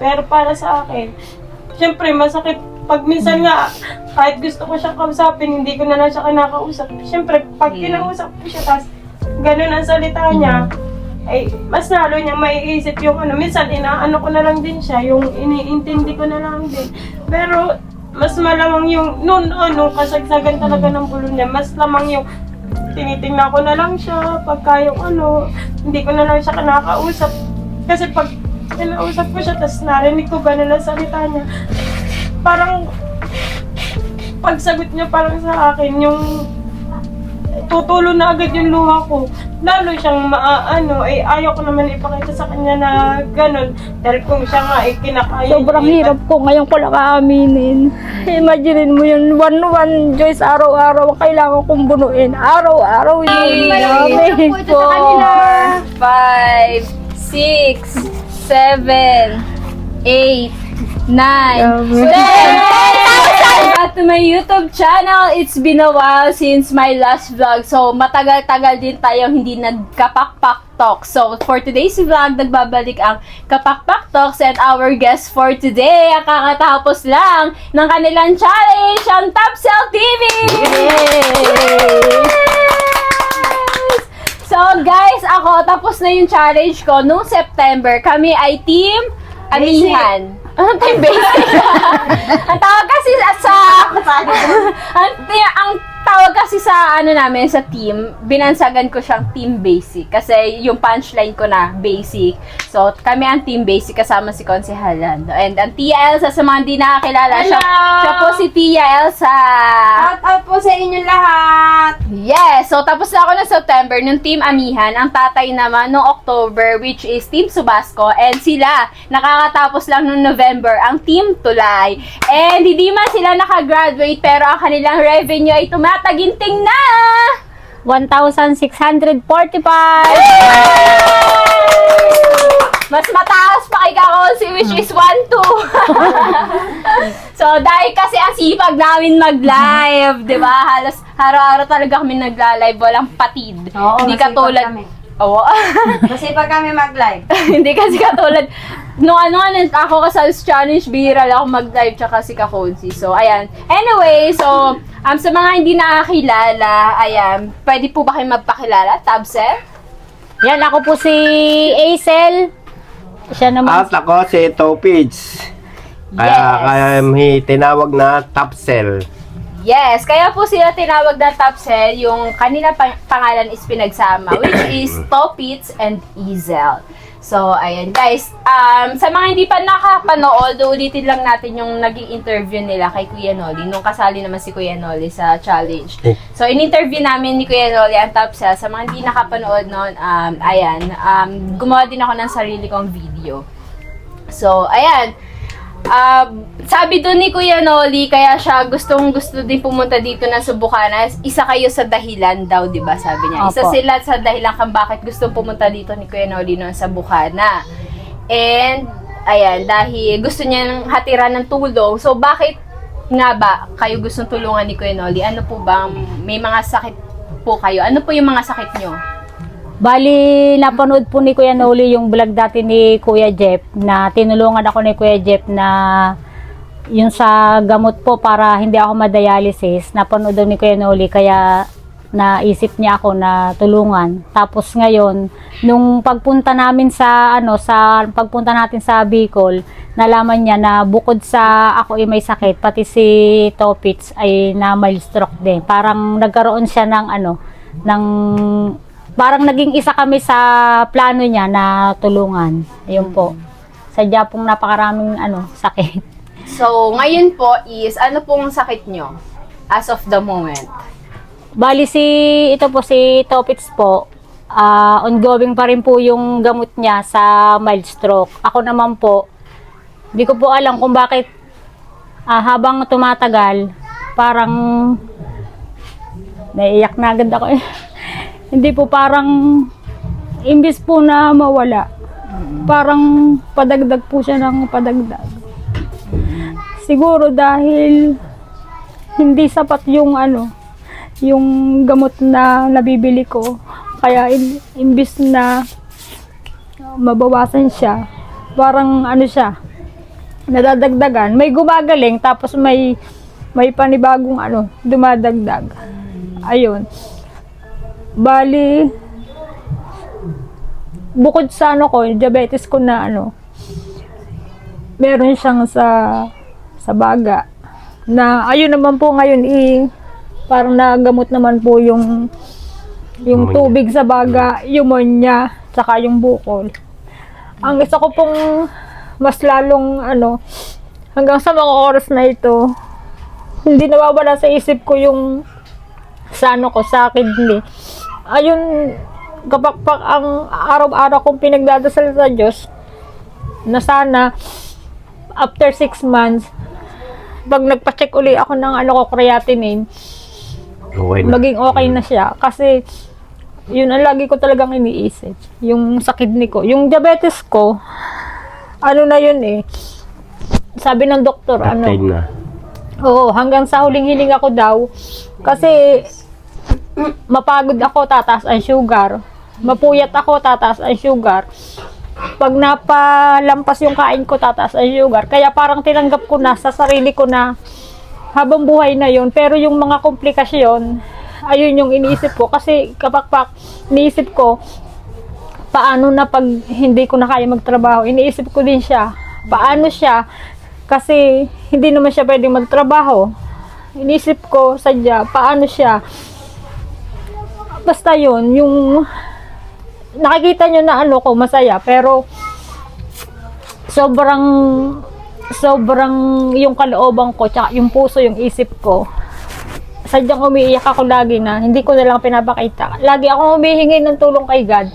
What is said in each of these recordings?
Pero para sa akin, syempre masakit. Pag minsan nga, kahit gusto ko siyang kausapin, hindi ko na lang siya kinakausap. Syempre, pag kinausap ko siya, tapos ganun ang salita niya, ay mas lalo niya maiisip yung ano. Minsan, inaano ko na lang din siya, yung iniintindi ko na lang din. Pero, mas malamang yung, nung kasagsagan talaga ng bulong niya, mas lamang yung tinitingnan ko na lang siya, pagka yung hindi ko na lang siya kinakausap. Kasi pag kinausap ko siya, tapos narinig ko gano'n ang salita niya, parang pagsagot niya parang sa akin, yung tutulo na agad yung luha ko. Lalo siyang ayaw ko naman ipakita sa kanya na gano'n. Dahil kung siya nga kinakaya. Sobrang hirap ko, ngayon ko lang aaminin. Imaginin mo yun, one Joyce, araw-araw kailangan kong bunuin. Araw-araw yun. Namin po. 5, 6, 7, 8, 9, 10,000! Back to my YouTube channel. It's been a while since my last vlog. So, matagal-tagal din tayong hindi nagkapakpak talk. So, for today's vlog, nagbabalik ang Kapakpak Talks and our guest for today, ang kakatapos lang ng kanilang challenge, ang Top Cell TV! So, guys, ako, tapos na yung challenge ko. Noong September, kami ay Team Amihan. Anong team basic? Ang tawag kasi ang tawag kasi sa namin, sa team, binansagan ko siyang team basic. Kasi yung punchline ko na basic. So, kami ang team basic kasama si Konsehal Lando. And ang Tia Elsa, sa mga hindi nakakilala, siya po si Tia Elsa. Shout out po sa inyo lahat! Yes! So, tapos na ako ng September, nung Team Amihan. Ang tatay naman nung October, which is Team Subasco. And sila, nakakatapos lang nung November, ang Team Tulay. And hindi man sila nakagraduate, pero ang kanilang revenue ay tumataginting na 1,645. mas mataas pa kay Kakonsi, which is 1,2. So, dahil kasi ang sipag namin mag-live, di ba? Halos araw-araw talaga kami nagla-live, walang patid. Oo, Hindi masipag katulad. kami. Oo. Masipag kami mag-live. Hindi kasi katulad. Nung ako kasal sa challenge, bihira lang ako mag-live tsaka si Kakonsi. So, ayan. Anyway, so, sa mga hindi nakakilala, ayan, pwede po ba kayo magpakilala? Tabsel? Yan, ako po si Aisel. Siya naman. At ako si Topage. Kaya tinawag na Top Cell. Yes, kaya po sila tinawag na Top Cell, yung kanina pangalan is pinagsama, which is Topits and Izel. So, ayan guys, sa mga hindi pa nakapanood, ulitin lang natin yung naging interview nila kay Kuya Noli, nung kasali naman si Kuya Noli sa challenge. So, in-interview namin ni Kuya Noli ang Top Cell. Sa mga hindi nakapanood noon, gumawa din ako ng sarili kong video. So, ayan. Sabi doon ni Kuya Noli, kaya siya gustong-gusto din pumunta dito na subukan. Isa kayo sa dahilan daw, di ba? Sabi niya. Isa Opo. sila sa dahilan kung bakit gusto pumunta dito ni Kuya Noli noon sa Bukana. And, ayan, dahil gusto niya ng hatiran ng tulong. So, bakit nga ba kayo gustong tulungan ni Kuya Noli? Ano po ba? May mga sakit po kayo? Ano po yung mga sakit nyo? Bali, napanood po ni Kuya Noli yung vlog dati ni Kuya Jeff na tinulungan ako ni Kuya Jeff na yung sa gamot po para hindi ako ma-dialysis. Napanood daw ni Kuya Noli kaya naisip niya ako na tulungan. Tapos ngayon, nung pagpunta namin sa pagpunta natin sa Bicol, nalaman niya na bukod sa ako ay may sakit, pati si Topits ay na mild stroke din. Parang nagkaroon siya ng parang naging isa kami sa plano niya na tulungan. Ayun po. Sadya pong napakaraming sakit. So, ngayon po is, ano pong sakit nyo? As of the moment. Bali si Topits po, ongoing pa rin po yung gamot niya sa mild stroke. Ako naman po, hindi ko po alam kung bakit habang tumatagal, parang naiiyak na agad ako eh. Hindi po, parang imbis po na mawala, parang padagdag po siya ng padagdag. Siguro dahil hindi sapat yung yung gamot na nabibili ko. Kaya imbis na mabawasan siya, parang siya, nadadagdagan. May gumagaling, tapos may panibagong dumadagdag. Ayun. Bali, bukod sa diabetes ko na meron siyang sa baga. Na ayun naman po ngayon parang nagamot naman po yung tubig sa baga, pneumonia, tsaka yung bukol. Ang isa ko pong mas lalong hanggang sa mga oras na ito, hindi nawawala sa isip ko yung sa kidney. Ayun, kapag ang araw-araw kong pinagdadasal sa Diyos na sana after 6 months, pag nagpa-check uli ako ng creatinine, Okay na. maging okay na siya. Kasi yun ang lagi ko talagang iniisip, yung sa kidney ko. Yung diabetes ko, na yun sabi ng doktor, Captain na. oo, hanggang sa huling hiling ako daw, kasi mapagod ako, tataas ang sugar. Mapuyat ako, tataas ang sugar. Pag napalampas yung kain ko, tataas ang sugar. Kaya parang tinanggap ko na sa sarili ko na habang buhay na yun. Pero yung mga komplikasyon, ayun yung iniisip ko. Kasi kapag iniisip ko, paano na pag hindi ko na kaya magtrabaho, iniisip ko din siya. Paano siya? Kasi hindi naman siya pwedeng magtrabaho. Iniisip ko, sadya, paano siya? Basta yun, yung nakikita nyo na ko, masaya. Pero sobrang yung kalooban ko, tsaka yung puso, yung isip ko, sadyang umiiyak ako lagi na hindi ko na lang pinapakita. Lagi akong humihingi ng tulong kay God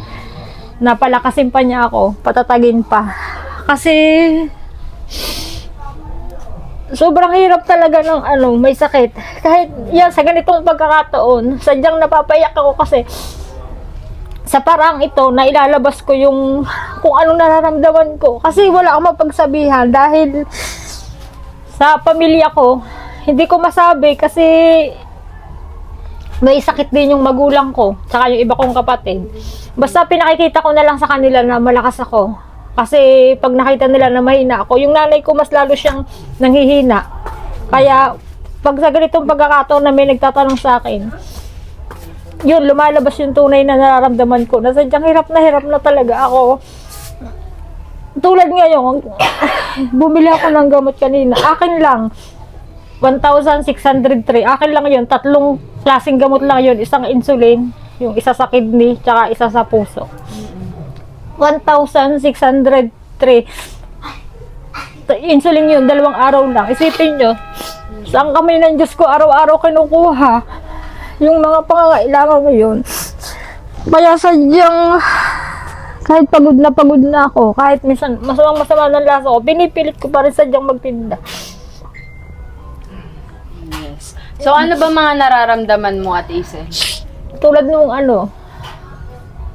na palakasin pa niya ako, patatagin pa. Kasi sobrang hirap talaga ng may sakit. Kahit yan, sa ganitong pagkakataon, sadyang napapayak ako kasi sa parang ito, na ilalabas ko yung kung anong nararamdaman ko. Kasi wala akong mapagsabihan dahil sa pamilya ko, hindi ko masabi kasi may sakit din yung magulang ko, tsaka yung iba kong kapatid. Basta pinakikita ko na lang sa kanila na malakas ako. Kasi pag nakita nila na mahina ako, yung nanay ko mas lalo siyang nanghihina. Kaya pag sa ganitong pagkakataon na may nagtatanong sa akin, yun, lumalabas yung tunay na nararamdaman ko. Na sadyang hirap na talaga ako. Tulad ngayon, bumili ako ng gamot kanina. Akin lang, 1,603. Akin lang yun. 3 klaseng gamot lang yun. Isang insulin, yung isa sa kidney, tsaka isa sa puso. 1,603. Insulin yun, 2 araw lang. Isipin nyo, saan kami ng Diyos ko araw-araw kinukuha yung mga pangangailangan mo yun. Kaya sadyang kahit pagod na ako, kahit minsan masama ng lasa ko, pinipilit ko pa rin sadyang magtinda. Yes. So, ano ba mga nararamdaman mo, Ate Isel? Tulad nung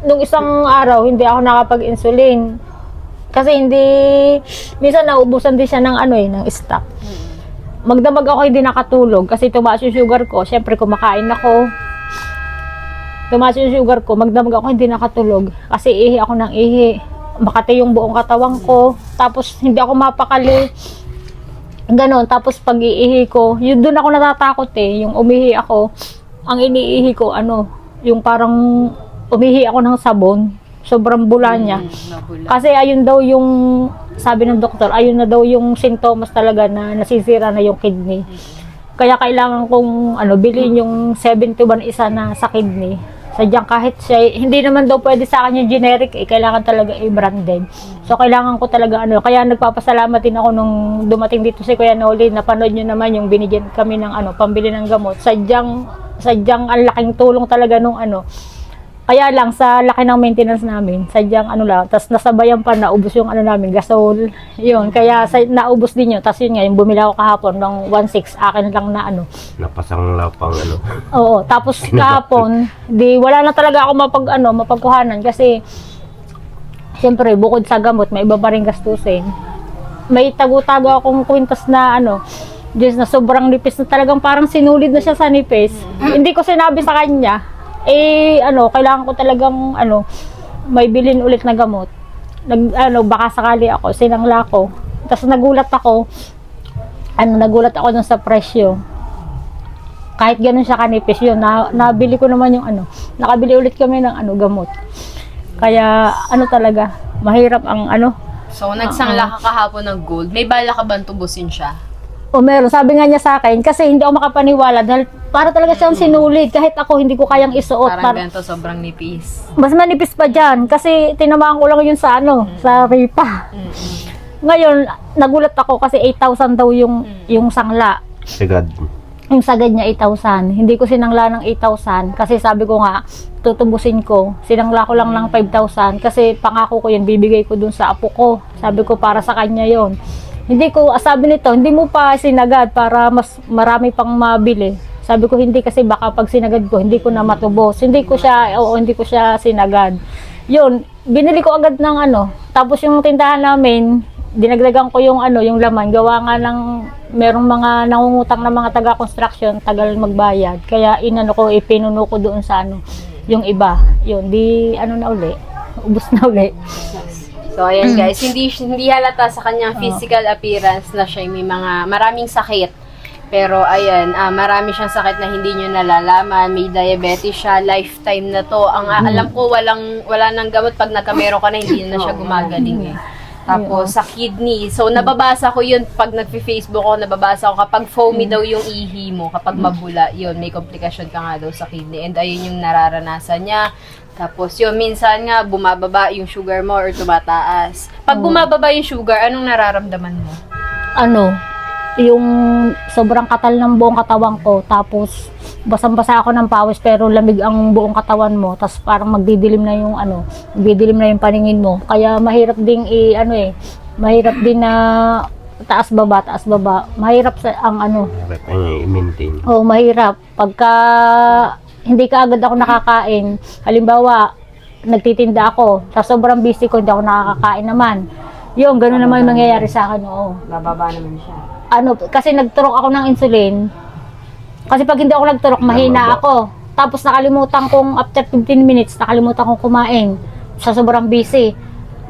nung isang araw, hindi ako nakapag-insulin. Kasi minsan naubusan din siya ng ng stock. Magdamag ako, hindi nakatulog kasi tumaas yung sugar ko. Siyempre kumakain ako. Tumaas yung sugar ko, magdamag ako, hindi nakatulog. Kasi ihi ako ng ihi. Makati yung buong katawan ko. Tapos hindi ako mapakali. Ganon. Tapos pag iihi ko, yun doon ako natatakot yung umihi ako. Ang iniihi ko, yung parang umihi ako ng sabon. Sobrang bula niya. Kasi ayun daw yung, sabi ng doktor, ayun na daw yung sintomas talaga na nasisira na yung kidney. Kaya kailangan kong bilhin yung 71 isa na sa kidney. Sadyang kahit siya, hindi naman daw pwede sa akin yung generic, kailangan talaga branded. So kailangan ko talaga kaya nagpapasalamat din ako nung dumating dito si Kuya Noli, napanood nyo naman yung binigyan kami ng pambili ng gamot. Sadyang ang laking tulong talaga nung Kaya lang, sa laki ng maintenance namin, sadyang lang, tas nasabayan pa, naubos yung namin, gasol, yun, kaya naubos din yun, tas yun nga, yung bumili ako kahapon ng 1.6, akin lang na Napasang lapang Oo, tapos kahapon, wala na talaga ako mapagkuhanan, kasi, siyempre, bukod sa gamot, may iba pa rin gastusin. May tago-tago akong kwintas na Diyos, na sobrang nipis na talagang parang sinulid na siya sa nipis. Hindi ko sinabi sa kanya, kailangan ko talagang may bilhin ulit na gamot. Baka sakali ako, sinangla ko. Tapos nagulat ako dun sa presyo. Kahit ganun siya kanipis yun, nabili ko naman yung nakabili ulit kami ng gamot. Kaya talaga, mahirap ang So, nagsangla ka kahapon ng gold. May bala ka bang tubusin siya? O meron, sabi nga niya sa akin, kasi hindi ako makapaniwala dahil para talaga siyang sinulid. Kahit ako hindi ko kayang isuot. Parang ganito, sobrang nipis. Mas manipis pa dyan kasi tinamaan ko lang yun sa sa ripa. Ngayon, nagulat ako kasi 8,000 daw yung sangla. Sigad. Yung sagad niya 8,000. Hindi ko sinangla ng 8,000 kasi sabi ko nga, tutubusin ko. Sinangla ko lang ng 5,000 kasi pangako ko yun, bibigay ko dun sa apo ko. Sabi ko para sa kanya yon. Hindi ko, sabi nito, hindi mo pa sinagad para mas marami pang mabili. Sabi ko hindi kasi baka pag sinagad ko, hindi ko na matubos. Hindi ko siya sinagad. Yun, binili ko agad ng Tapos yung tindahan namin, dinagdagan ko yung laman. Gawa nga ng merong mga nangungutang na mga taga-construction, tagal magbayad. Kaya ipinuno ko doon sa yung iba. Yun, na uli. Ubus na uli. So, ayan guys, hindi halata sa kanyang physical appearance na siya may maraming sakit. Pero ayan, marami siyang sakit na hindi nyo nalalaman. May diabetes siya, lifetime na to. Ang alam ko, wala nang gamot pag nagkamero ka na, hindi na siya gumagaling eh. Tapos sa kidney. So nababasa ko yun pag nagfi-Facebook ko, nababasa ko kapag foamy daw yung ihi mo, kapag mabula, yun, may komplikasyon ka nga daw sa kidney. And ayun yung nararanasan niya. Tapos yun, minsan nga bumababa yung sugar mo or tumataas. Pag bumababa yung sugar, anong nararamdaman mo? Yung sobrang katal ng buong katawan ko, tapos basang-basa ako ng pawis pero lamig ang buong katawan mo, tapos parang magdidilim na yung paningin mo. Kaya mahirap ding mahirap din na taas baba. Mahirap Mahirap i-maintain. Mahirap pagka hindi ka agad ako nakakain. Halimbawa, nagtitinda ako, sa sobrang busy ko hindi ako nakakakain naman. Yung gano'n naman yung nangyayari sa akin. Bababa naman siya. Kasi nagturok ako ng insulin. Kasi pag hindi ako nagturok, mahina ako. Tapos nakalimutan kong, after 15 minutes, nakalimutan kong kumain. Sa sobrang busy.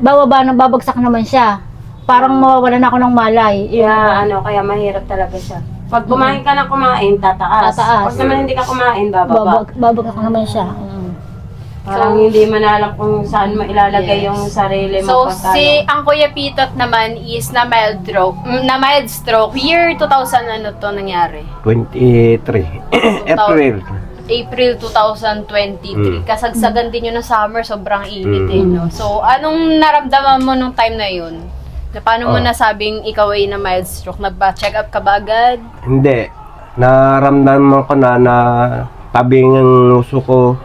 Babagsak naman siya. Parang mawawalan ako ng malay. Kaya mahirap talaga siya. Pag kumain ka na tataas. Pag naman hindi ka kumain, bababa. Babagsak naman siya. Parang hindi mo na alam kung saan mo ilalagay yung sarili mo. So, ang Kuya Pitot naman is na mild stroke. Year 2000 nangyari? 23. April 2023. Kasagsagan din yun ng summer, sobrang init no? So, anong naramdaman mo nung time na yun? Paano mo nasabing ikaw ay na mild stroke? Nagpa-check up ka ba agad? Hindi. Naramdaman ko na tabing ang uso ko.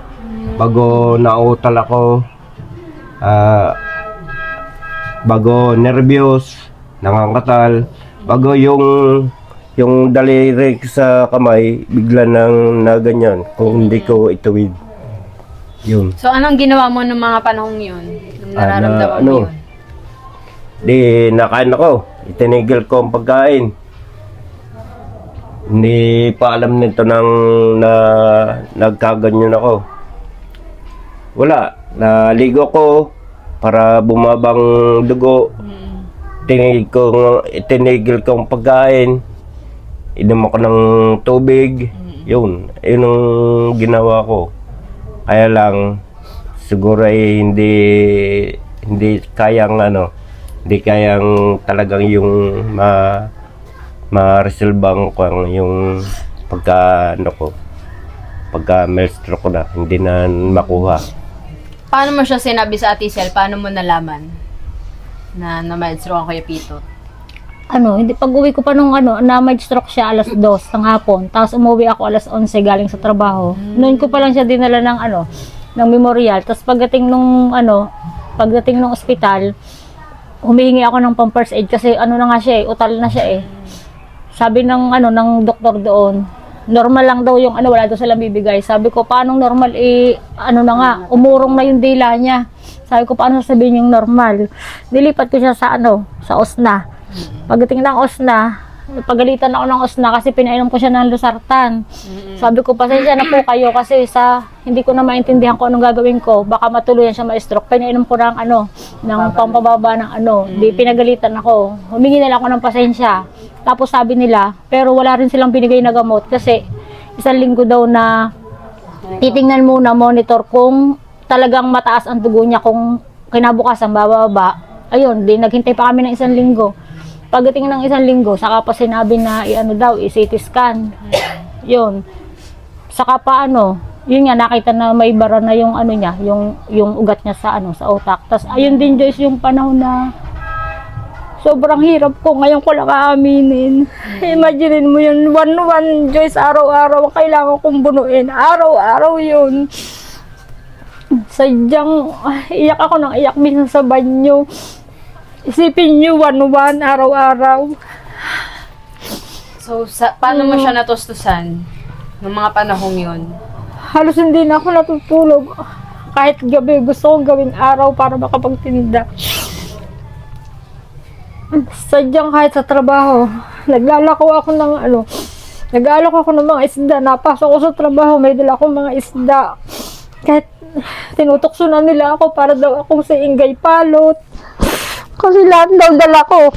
Bago nautal ako, bago nervyos, nangangatal, bago yung daliri sa kamay, bigla nang naganyan kung hindi ko ituwid. Yun. So, anong ginawa mo nung mga panahong yun? Nung nararamdaman mo yun? Di nakain ako, itinigil ko ang pagkain. Hindi pa alam nito nang nagkaganyan ako. Wala, naligo ko para bumabang dugo. Tinigil ko ang pagkain. Inom ako ng tubig. Yun ang ginawa ko. Kaya lang siguro ay hindi kayang hindi kayang talagang yung ma-resolve ko yung pagka mild stroke ko na, hindi na makuha. Paano mo siya sinabi sa Ate Sel? Paano mo nalaman na mild stroke ang Kuya Pitot? Hindi, pag-uwi ko pa nung na mild stroke siya alas 2 ng hapon. Tapos umuwi ako alas 11 galing sa trabaho. Noon ko pa lang siya dinala ng memorial. Tapos pagdating nung ospital, humihingi ako ng pampers aid kasi na nga siya utal na siya Sabi ng doktor doon, normal lang daw yung wala daw silang bibigay. Sabi ko, paano normal umurong na yung dila niya. Sabi ko, paano sasabihin yung normal? Dilipat ko siya sa sa OSNA. Pagdating ng OSNA, napagalitan ako ng usna kasi pinainom ko siya ng losartan. Sabi ko, pasensya na po kayo kasi hindi ko na maintindihan kung anong gagawin ko. Baka matuluyan siya ma-stroke. Pinainom ko ng ng pampababa ng Di pinagalitan ako. Humingi nila ako ng pasensya. Tapos sabi nila, pero wala rin silang binigay na gamot kasi 1 linggo daw na titingnan muna, monitor kung talagang mataas ang dugo niya, kung kinabukasan bababa. Ayun, naghintay pa kami ng 1 linggo. Pagdating ng 1 linggo, saka pa sinabi na CT scan. Yun. Saka pa yun nga, nakita na may bara na yung niya, yung ugat niya sa sa utak. Tas ayun din, Joyce, yung panahon na sobrang hirap ko. Ngayon ko lang aaminin. Imagine mo yun, 1-1, Joyce, araw-araw kailangan kong bunuin. Araw-araw yun. Sadyang iyak ako ng iyak minsan sa banyo. Isipin nyo, 1-1, araw-araw. So, paano mo siya natustusan ng mga panahong yun? Halos hindi na ako natutulog. Kahit gabi, gusto kong gawing araw para makapagtinda. Sadyang kahit sa trabaho, naglalako ako ng nag-aalok ako ng mga isda. Napasok ko sa trabaho, may dala akong mga isda. Kahit tinutokso na nila ako para daw akong si Ingay Palot. Kasi lahat daw dala ko.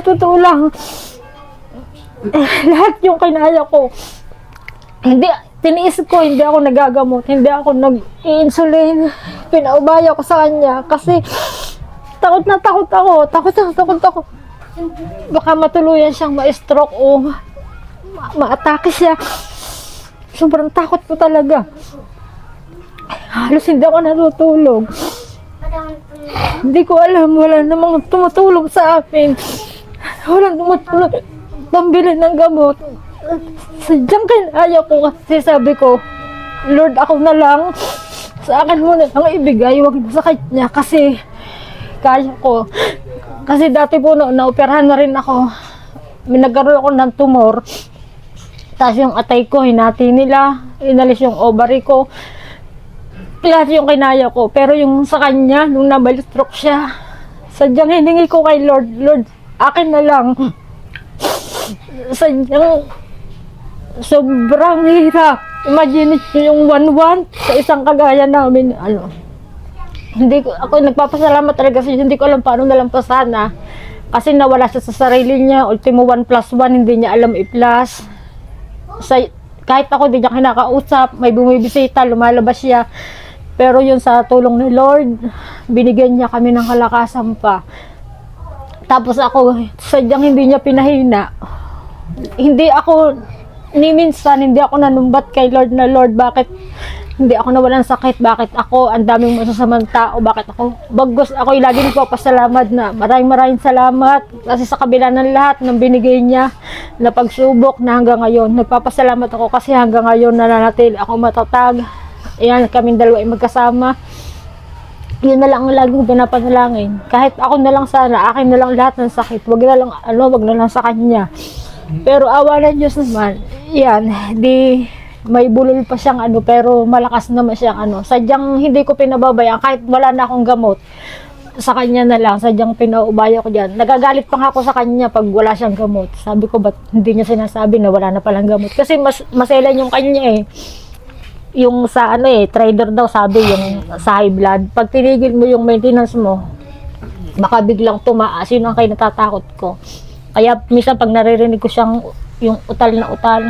Totoo lang. Lahat yung kinaya ko. Tiniis ko, hindi ako nagagamot. Hindi ako nag-i-insulin. Pinaubaya ko sa kanya. Kasi takot na takot ako. Takot ako. Baka matuluyan siyang ma-stroke o ma-atake siya. Sobrang takot ko talaga. Halos hindi ako natutulog. Hindi ko alam, wala namang tumutulog sa amin. Walang tumutulog. Pambili ng gamot. Sadyang kinaya ko kasi sabi ko, Lord, ako na lang. Sa akin mo na lang ibigay, huwag na sa kanya kasi kaya ko. Kasi dati po naoperahan na rin ako. Nagkaroon ako ng tumor. Tapos yung atay ko, hinati nila. Inalis yung ovary ko. Lahat yung kinaya ko. Pero yung sa kanya, nung nabal-stroke siya, sadyang hiningi ko kay Lord, Lord, akin na lang. Sadyang sobrang hirap. Imagine nyo yung 1-1 sa isang kagaya namin. Ako nagpapasalamat talaga kasi hindi ko alam paano nalampasan kasi nawala siya sa sarili niya. Ultimo 1+1, hindi niya alam i-plus. Kahit ako hindi niya kinakausap, may bumibisita, lumalabas siya. Pero yun sa tulong ni Lord, binigyan niya kami ng kalakasan pa. Tapos ako, sadyang hindi niya pinahina. Ni minsan, hindi ako nanumbat kay Lord na, Lord, bakit hindi ako nawalan sakit? Bakit ako, ang daming masasamang tao? Bakit ako? Bagos ako, lagi nagpapasalamat na maraming salamat. Kasi sa kabila ng lahat ng binigay niya, na pagsubok na hanggang ngayon, nagpapasalamat ako kasi hanggang ngayon nananatili ako matatag. Ayan, kaming dalawa ay magkasama. Yun na lang ang laging pinapanalangin. Kahit ako na lang sana, akin na lang lahat ng sakit. Wag na lang sa kanya. Pero awa ng Diyos naman, yan, may bulol pa siyang pero malakas naman siyang Sadyang hindi ko pinababayaan, kahit wala na akong gamot, sa kanya na lang, sadyang pinaubaya ko dyan. Nagagalit pa nga ako sa kanya pag wala siyang gamot. Sabi ko, ba't hindi niya sinasabi na wala na palang gamot? Kasi maselan yung kanya yung sa trader daw, sabi yung sa high blood, pag tinigil mo yung maintenance mo, baka biglang tumaas. Yun ang kayo natatakot ko. Kaya minsan pag naririnig ko siyang yung utal na utal,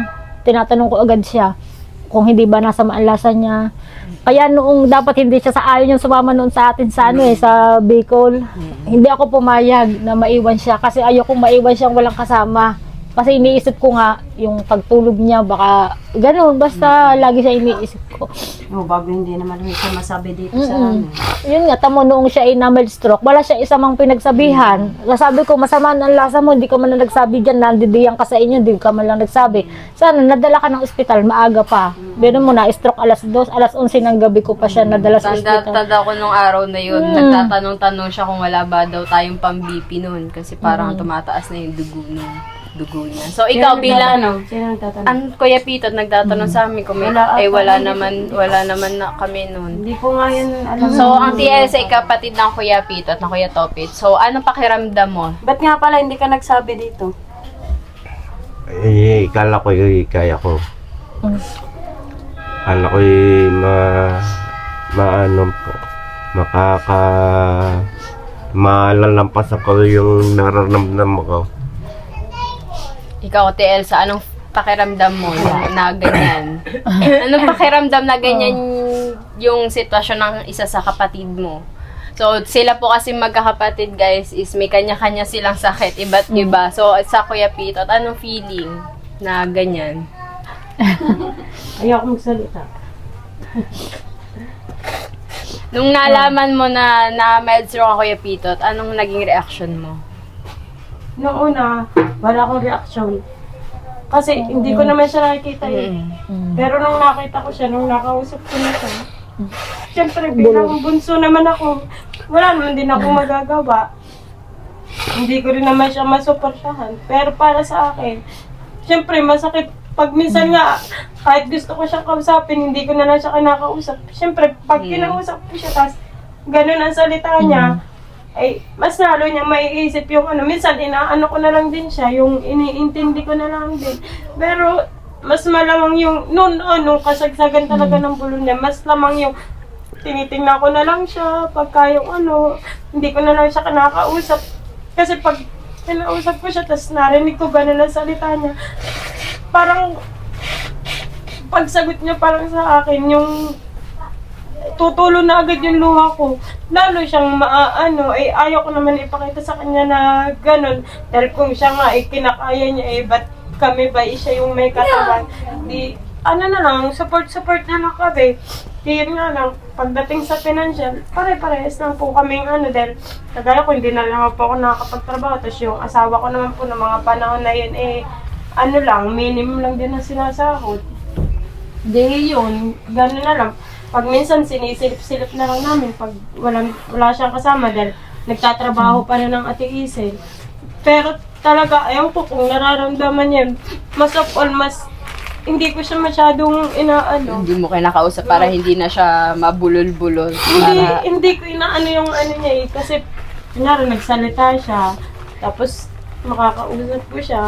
tinatanong ko agad siya kung hindi ba nasa maanlasa niya. Kaya noong dapat hindi siya sa ayon yung sumama noon sa atin sa sa Bicol, hindi ako pumayag na maiwan siya kasi ayokong maiwan siyang walang kasama. Kasi iniisip ko nga, yung pagtulog niya, baka gano'n, basta lagi siya iniisip ko. Bago hindi naman siya masabi dito sa amin. Yun nga, tamo noong siya ay na-stroke, wala siya isa mang pinagsabihan. Sabi ko, masama ang lasa mo, hindi ka man na nagsabi dyan, nandidiyang ka sa inyo, hindi ka man lang nagsabi. Sana, nadala ka ng ospital, maaga pa. Bino mo na, stroke alas 2, alas 11 ng gabi ko pa siya nadala sa ospital. Tanda ko nung araw na yun, nagtatanong-tanong siya kung wala ba daw tayong pang-BP noon kasi parang tumataas na yung dugo niya. So ikaw bilang Sino nagtatanong? ang Kuya Pitot nagtatanong sa amin kung wala naman na kami noon. Hindi ko nga yun alam. So ang TLS ay kapatid ng Kuya Pitot, ng Kuya Topit. So anong pakiramdam mo? Ba't nga pala hindi ka nagsabi dito? ikala ko kaya ko. Mm. Kala ko maano po, malalampas ako yung nararamdaman ko. Ikaw, Ate Elsa, anong pakiramdam mo na ganyan? Anong pakiramdam na ganyan yung sitwasyon ng isa sa kapatid mo? So, sila po kasi magkakapatid, guys, is may kanya-kanya silang sakit, iba't iba. So, sa Kuya Pitot, anong feeling na ganyan? Ayaw ko magsalita. Nung nalaman mo na med stroke ang Kuya Pitot, anong naging reaction mo? Noong una, wala akong reaksyon. Kasi hindi ko naman siya nakikita eh. Pero nung nakita ko siya, nung nakausap ko na siya, siyempre bilang bunso naman ako, wala naman din ako magagawa. Hindi ko rin naman siya masuportahan. Pero para sa akin, siyempre masakit. Pag minsan nga, kahit gusto ko siyang kausapin, hindi ko na lang siya kinakausap. Siyempre, pag kinausap ko siya, tas ganun ang salita niya, ay mas lalo niya maiisip yung ano. Minsan, inaano ko na lang din siya, yung iniintindi ko na lang din. Pero, mas malamang yung, nung kasagsagan talaga ng bulon niya, mas lamang yung tinitingnan ko na lang siya, pagka yung ano, hindi ko na lang siya kinakausap. Kasi pag kinausap ko siya, tas narinig ko ganun ang salita niya, parang pagsagot niya parang sa akin, yung tutulo na agad yung luha ko. Lalo siyang maaano, ay ayaw ko naman ipakita sa kanya na ganun. Dahil kung siya nga ay kinakaya niya, eh ba't kami ba siya yung may katawan? Di, ano na lang, support na lang kami. Di yun nga lang, pagdating sa financial, pare-parehas lang po kaming ano, dahil kagaya ko, hindi na lang po ako nakakapagtrabaho. Tapos yung asawa ko naman po ng mga panahon na yun, eh, ano lang, minimum lang din ang sinasahod. Di yun, gano'n na lang. Pag minsan sinisilip-silip na lang namin pag wala siyang kasama dahil nagtatrabaho pa na ng Ate Isel. Pero talaga, ayaw ko kung nararamdaman yan. Mas of all, mas hindi ko siya masyadong inaano. Hindi mo kinakausap para hindi na siya mabulol-bulol. Hindi ko inaano yung ano niya eh. Kasi, kunyari, nagsalita siya. Tapos, makakausap ko siya.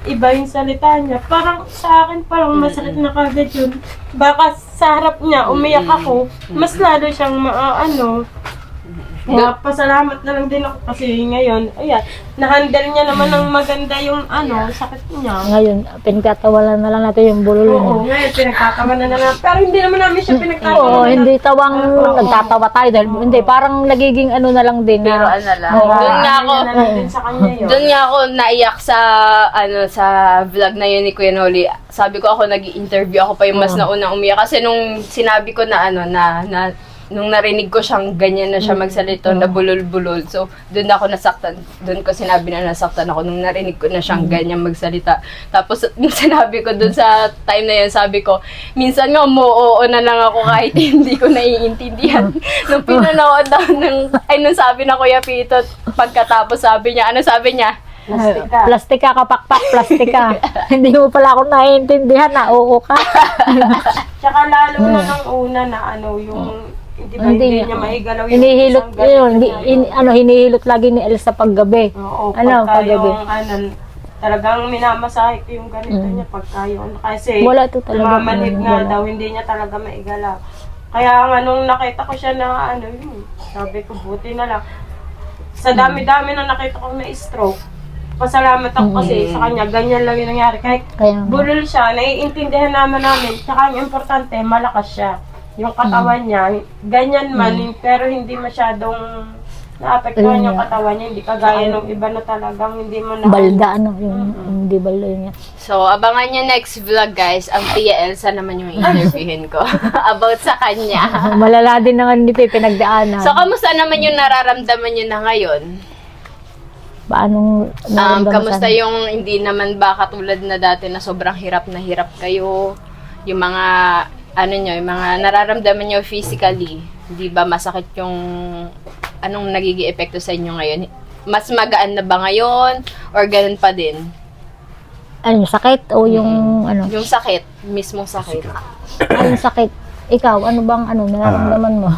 Iba yung salita niya. Parang sa akin parang masakit na kagad yun. Baka sa harap niya, umiyak ako, mas lalo siyang maaano. Kaya pasalamat na lang din ako kasi ngayon, ayan, na-handle niya naman ng maganda yung ano, sakit niya. Ngayon, pinagtatawalan na lang natin yung bulol Oo, niya. ngayon pinagkatawanan na lang. Pero hindi naman namin siya pinagtatawanan. Oo, hindi tawang Oo. nagtatawa tayo dahil hindi, parang nagiging ano na lang din. Pero na, ano lang. Oo. Doon nga ako, Na lang din sa kanya yun. doon nga ako naiyak sa sa vlog na yun ni Kuya Noli. Sabi ko ako nag-interview ako pa yung mas naunang umiyak kasi nung sinabi ko na nung narinig ko siyang ganyan na siya magsalita na bulol-bulol. So, doon ako nasaktan. Doon ko sinabi na nasaktan ako nung narinig ko na siyang ganyan magsalita. Tapos, nung sinabi ko doon sa time na yun, sabi ko, minsan nga umuoo na lang ako kahit hindi ko naiintindihan. Nung pinanood daw nung sabi na Kuya Pitot, pagkatapos sabi niya, ano sabi niya? Plastika ka, pakpak, plastika. Hindi mo pala ako naiintindihan na, oo ka. Tsaka lalo na nung una na ano, yung hindi niya maigalaw yung Hinihilot, isang ganito yun, na- hinihilot lagi ni Elsa paggabi. Oo, Ano, pagka paggabi? yung talagang minamasahe ko yung ganito niya pagka yung, kasi Wala to talaga. namamanhid nga Wala. daw, hindi niya talaga maigalaw. Kaya nga nung nakita ko siya na ano yun, sabi ko buti na lang. Sa dami-dami na nakita ko na stroke, pasalamat ako kasi sa kanya, ganyan lang yung nangyari. Kahit Kaya, bulol siya, naiintindihan namin. Tsaka yung importante, malakas siya. Yung katawan niya, ganyan man, pero hindi masyadong naapektuhan yung katawan niya. Hindi kagaya nung iba na talagang hindi mo na... balda, ano, yung, hindi balda yun. So, abangan nyo next vlog, guys. Ang Tia Elsa naman yung interviewin ko. About sa kanya. Malala din naman dito yung pinagdaanan. So, kamusta naman yung nararamdaman nyo na ngayon? Paanong Kamusta yung hindi naman ba katulad na dati na sobrang hirap na hirap kayo? Yung mga, yung mga nararamdaman nyo physically, di ba masakit yung, anong nagiging epekto sa inyo ngayon? Mas magaan na ba ngayon? Or ganun pa din? Ano, sakit o yung ano? Yung sakit, mismong sakit. Yung sakit. Ikaw, ano bang nararamdaman mo?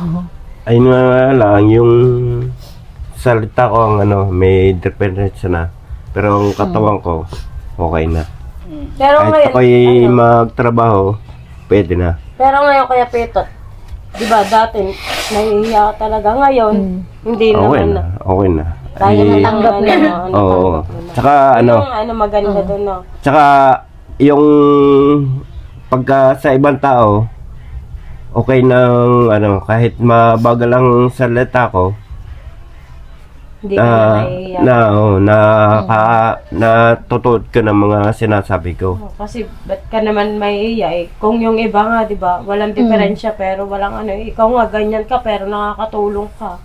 Ayun nga lang, yung salita ko ang may dependency na. Pero ang katawan ko, okay na. Pero Kahit ngayon, ako'y ano, magtrabaho, pwede na. pero ngayon kaya Petot, di ba dati nahihiya ka talaga. Ngayon, hindi Okay naman na, na. okay na. Kaya Eh, matanggap na. Oo. Tsaka Ano maganda doon, no? tsaka yung pagka sa ibang tao, okay nang kahit mabagal lang salita ko, Hindi ka na nahihiya. natutuod ka ng mga sinasabi ko. Kasi ba't ka naman mahihiya eh? Kung yung iba nga, di ba, walang diferensya pero walang ikaw nga ganyan ka pero nakakatulong ka.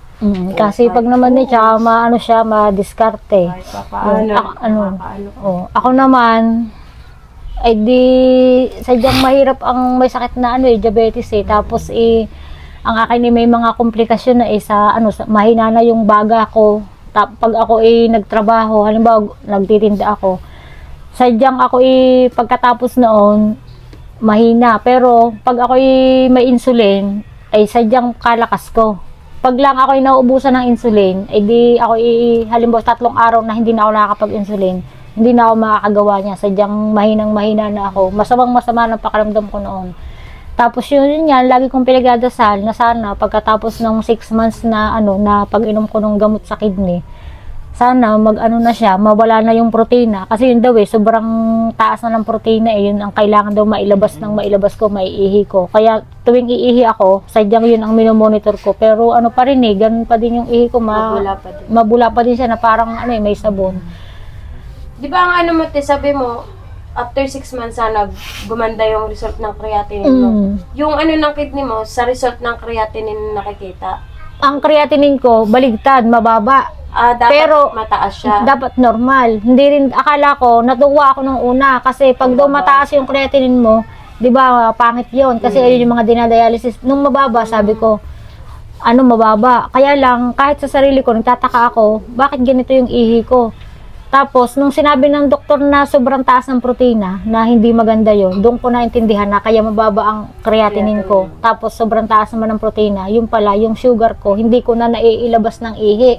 Kasi pag naman tsaka maano siya, madiskarte. Kahit pa paano, nakakaano ka. Ako naman, ay di, sadyang mahirap ang may sakit na diabetes Tapos ang akin may mga komplikasyon na sa mahina na yung baga ko. Pag ako nagtrabaho, halimbawa nagtitinda ako, sadyang ako pagkatapos noon, mahina. Pero pag ako may insulin, ay sadyang kalakas ko. Pag lang ako nauubusan ng insulin, di ako halimbawa 3 araw na hindi na ako nakakapag-insulin, hindi na ako makakagawa niya. Sadyang mahina na ako. Masama ng pakiramdam ko noon. Tapos yun yan, lagi kong pinagdadasal na sana pagkatapos ng 6 months na na pag-inom ko ng gamot sa kidney, sana na siya, mawala na yung protina. Kasi yun daw sobrang taas na ng protina yun ang kailangan daw mailabas ko, maiihi ko. Kaya tuwing iihi ako, sadyang yun ang minomonitor ko. Pero pa rin ganun pa din yung ihi ko, mabula pa din siya na parang may sabon. Di ba ang sabi mo, after 6 months sana gumanda yung result ng creatinine mo. Yung ng kidney mo, sa result ng creatinine nakikita. Ang creatinine ko, baligtad, mababa. Dapat Pero mataas siya. dapat normal. Hindi rin, akala ko, natuwa ako nung una. Kasi pag daw mataas yung creatinine mo, di ba, pangit yun. Kasi ayun yung mga dinadialysis. Nung mababa, sabi ko, mababa. Kaya lang, kahit sa sarili ko, nagtataka ako, bakit ganito yung ihi ko? Tapos, nung sinabi ng doktor na sobrang taas ng protina, na hindi maganda yon, doon ko naintindihan na kaya mababa ang creatinine ko. Tapos, sobrang taas naman ng protina. Yung pala, yung sugar ko, hindi ko na naiilabas ng ihi.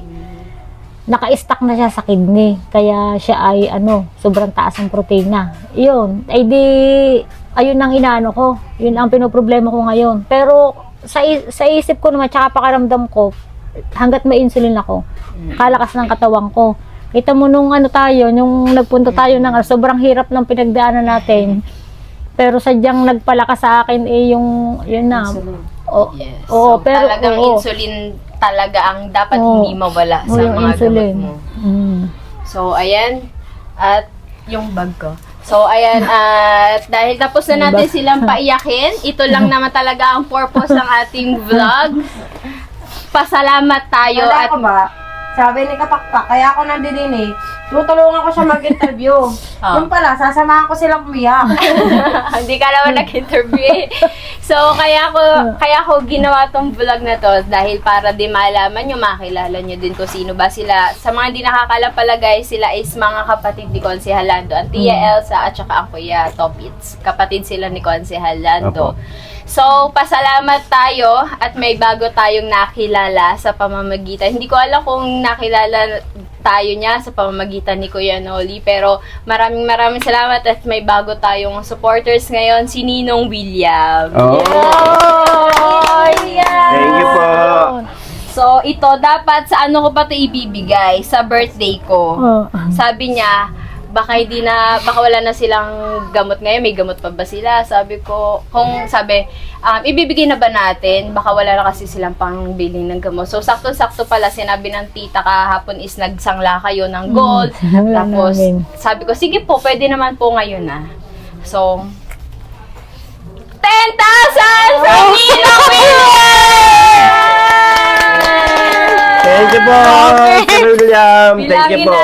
Naka-stack na siya sa kidney. Kaya siya ay, sobrang taas ng protina. Yun. Ay di, ayun ang inaano ko. Yun ang pinoproblema ko ngayon. Pero, sa isip ko naman, tsaka pakiramdam ko, hanggat may insulin ako, kalakas ng katawan ko. Kita mo nung nung nagpunta tayo ng sobrang hirap ng pinagdaanan natin. Pero sadyang nagpalakas sa akin yun na. Yes. Oo, So, pero talagang insulin talaga ang dapat hindi mawala sa yung mga insulin. gamot mo. So, ayan. At yung bag ko. So, ayan. At dahil tapos na natin silang paiyakin, ito lang naman talaga ang purpose ng ating vlog. Pasalamat tayo Wala at ko ba? Sabi ni Kapakpak, kaya ako nandidinig, tutulungan ko siya mag-interview. Yung pala, sasamahan ko silang umiyak. hindi ka naman nag-interview So, kaya ko ginawa tong vlog na to dahil para di malaman nyo, makilala nyo din kung sino ba sila. Sa mga hindi nakakalam pala guys, sila is mga kapatid ni Konsehal Lando. Ang Tia Elsa at saka ang Kuya Topits. Kapatid sila ni Konsehal Lando. So, pasalamat tayo at may bago tayong nakilala sa pamamagitan. Hindi ko alam kung nakilala tayo niya sa pamamagitan ni Kuya Noli, pero maraming salamat at may bago tayong supporters ngayon, si Ninong William. Thank you po. So, ito, dapat sa ko pa ito ibibigay? Sa birthday ko. Sabi niya, baka wala na silang gamot ngayon, may gamot pa ba sila? Sabi ko, ibibigay na ba natin? Baka wala na kasi silang pangbiling ng gamot. So, sakto-sakto pala, sinabi ng tita kahapon is nagsangla kayo ng gold. Tapos, sabi ko, sige po, pwede naman po ngayon na. So, 10,000 from Ninong William! Thank you po, Sir William. Thank you po.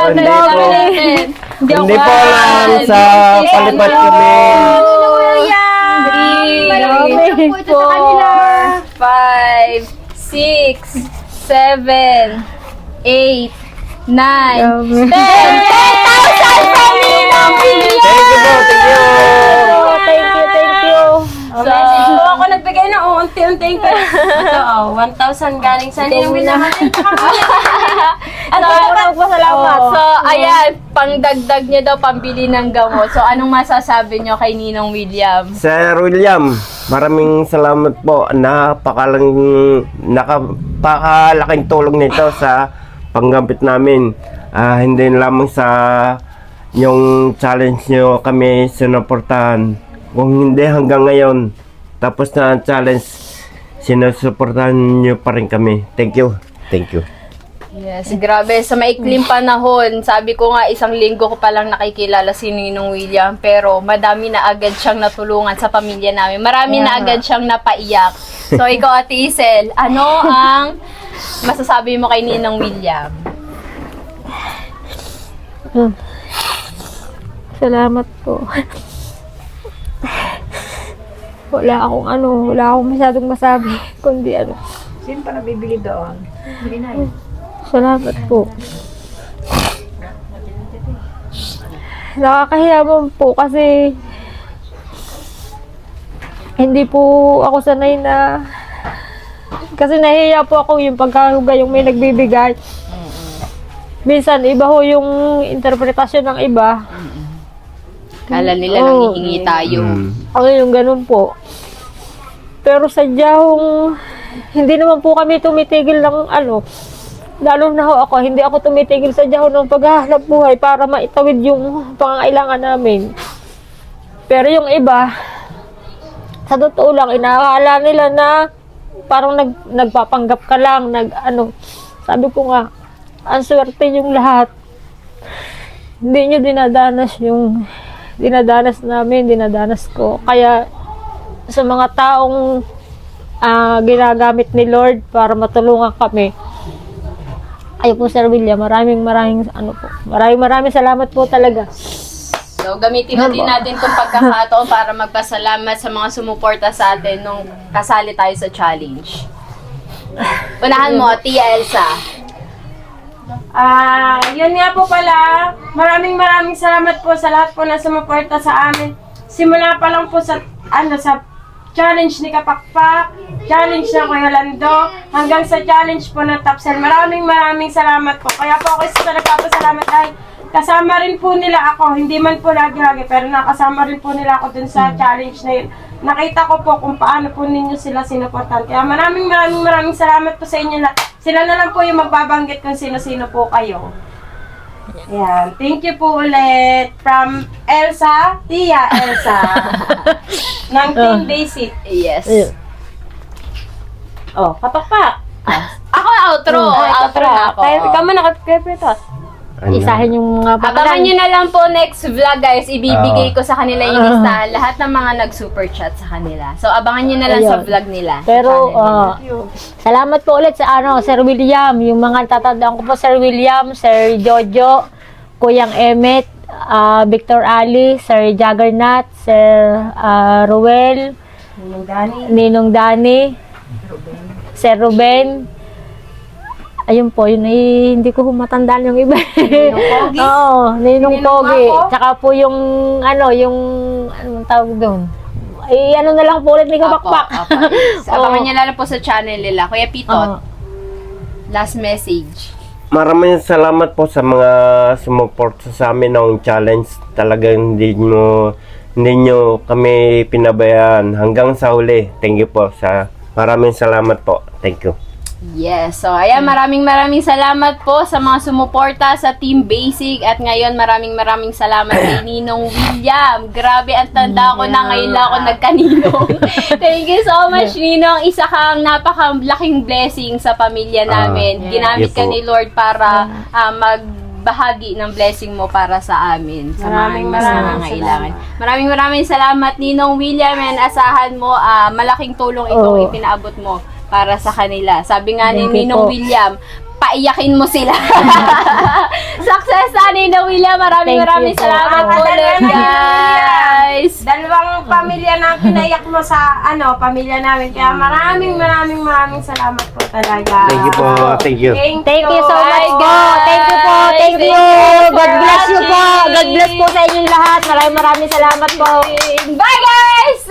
Hindi po alam sa palipat kami. 3, 4, 5, 6, 7, 8, 9, 10. 10,000 from Ninong William! Thank you po, thank you. Thank you. Message mo ako nagbigay ng unti-unti thank you. Ito, 1,000 galing sa Ninong William. Thank you kami. At ako na magpasalamat. So, ayan, pangdagdag niya daw pambili ng gamot. So, anong masasabi niyo kay Ninong William? Sir William, maraming salamat po. Napakalaking tulong nito sa panggamit namin. Hindi lamang sa yung challenge nyo kami sinuportahan. Kung hindi hanggang ngayon, tapos na ang challenge, sinusuportahan nyo pa rin kami. Thank you. Thank you. Yes, grabe. Sa maikling panahon, sabi ko nga, 1 linggo ko palang nakikilala si Ninong William, pero madami na agad siyang natulungan sa pamilya namin. Marami na agad siyang napaiyak. So, ikaw, Ate Isel, ano ang masasabi mo kay Ninong William? Salamat po. Wala akong masyadong masabi, kundi ano. Sino pa nabibili doon? Salamat po. Nakakahiya po kasi hindi po ako sanay na, kasi nahihiya po ako yung pagkahuga yung may nagbibigay. Minsan iba ho yung interpretasyon ng iba. Kala nila Oo. nanghihingi tayo. Ako yung ganun po. Pero sadyang hindi naman po kami tumitigil ng ano. Lalo na ho ako, hindi ako tumitigil sadya ho ng paghahanap buhay para maitawid yung pangangailangan namin. Pero yung iba, sa totoo lang, inaakala nila na parang nagpapanggap ka lang, sabi ko nga, ang swerte yung lahat. Hindi nyo dinadanas yung dinadanas namin, dinadanas ko. Kaya sa mga taong ginagamit ni Lord para matulungan kami, ay po Sir William, maraming salamat po talaga. So, gamitin na din natin itong pagkakataon para magpasalamat sa mga sumuporta sa atin nung kasali tayo sa challenge. Unahan mo, Tia Elsa. Yun nga po pala, maraming salamat po sa lahat po na sumuporta sa amin. Simula pa lang po sa challenge ni Kapakpak, challenge ng Kuya Lando, hanggang sa challenge po ng Tapsel. Maraming salamat po. Kaya po ako isa nagpapasalamat dahil kasama rin po nila ako, hindi man po lagi-lagi, pero nakasama rin po nila ako dun sa challenge na yun. Nakita ko po kung paano po ninyo sila sinuportan. Kaya maraming salamat po sa inyo lahat. Sila na lang po yung magbabanggit kung sino-sino po kayo. Yan. Thank you po ulit from Elsa, Tia Elsa, ng Team Basic. Yes. Oh, Kapakpak. Ako outro. Outro na ako. Ikaw mo nakapagpapito. Isahin yung mga Abangan nyo na lang po next vlog, guys. Ibibigay ko sa kanila yung listahan. Lahat ng mga nag-super chat sa kanila. So, abangan nyo na lang sa vlog nila. Pero, salamat po ulit sa Sir William. Yung mga tatandaan ko po, Sir William, Sir Jojo, Kuyang Emmet, Victor Ali, Sir Jaggernaut, Sir Ruel, Ninong Dani, Sir Ruben. Ayun po, yun hindi ko matandaan yung iba. Oo, Ninong Pogi. Tsaka po yung, anong tawag doon? Ay, na lang po ulit ni Kapakpak. Abangan nyo na lang po sa channel nila. Kuya Pitot, last message. Maraming salamat po sa mga sumuporta sa amin ng challenge. Talagang hindi nyo kami pinabayaan hanggang sa huli. Thank you po. Maraming salamat po. Thank you. Yes. So, ayan, maraming salamat po sa mga sumuporta sa Team Basic. At ngayon, maraming salamat kay Ninong William. Grabe, ang tanda ko na ngayon lang ako nagkaninong. Thank you so much, Ninong. Isa kang napakalaking blessing sa pamilya namin. Ginamit ka ni Lord para magbahagi ng blessing mo para sa amin. Sa Maraming nangangailangan. Maraming salamat, Ninong William. And asahan mo, malaking tulong itong ipinaabot mo para sa kanila. Sabi nga ni Ninong William, paiyakin mo sila. Success sa Ninong William. Maraming salamat po ulit, guys. Dalawang pamilya na pinaiyak mo sa pamilya namin. Kaya maraming salamat po talaga. Thank you po. Thank you. Thank you so much po. Thank you po. Thank you. God bless you po. God bless po sa inyong lahat. Maraming salamat po. Bye, guys!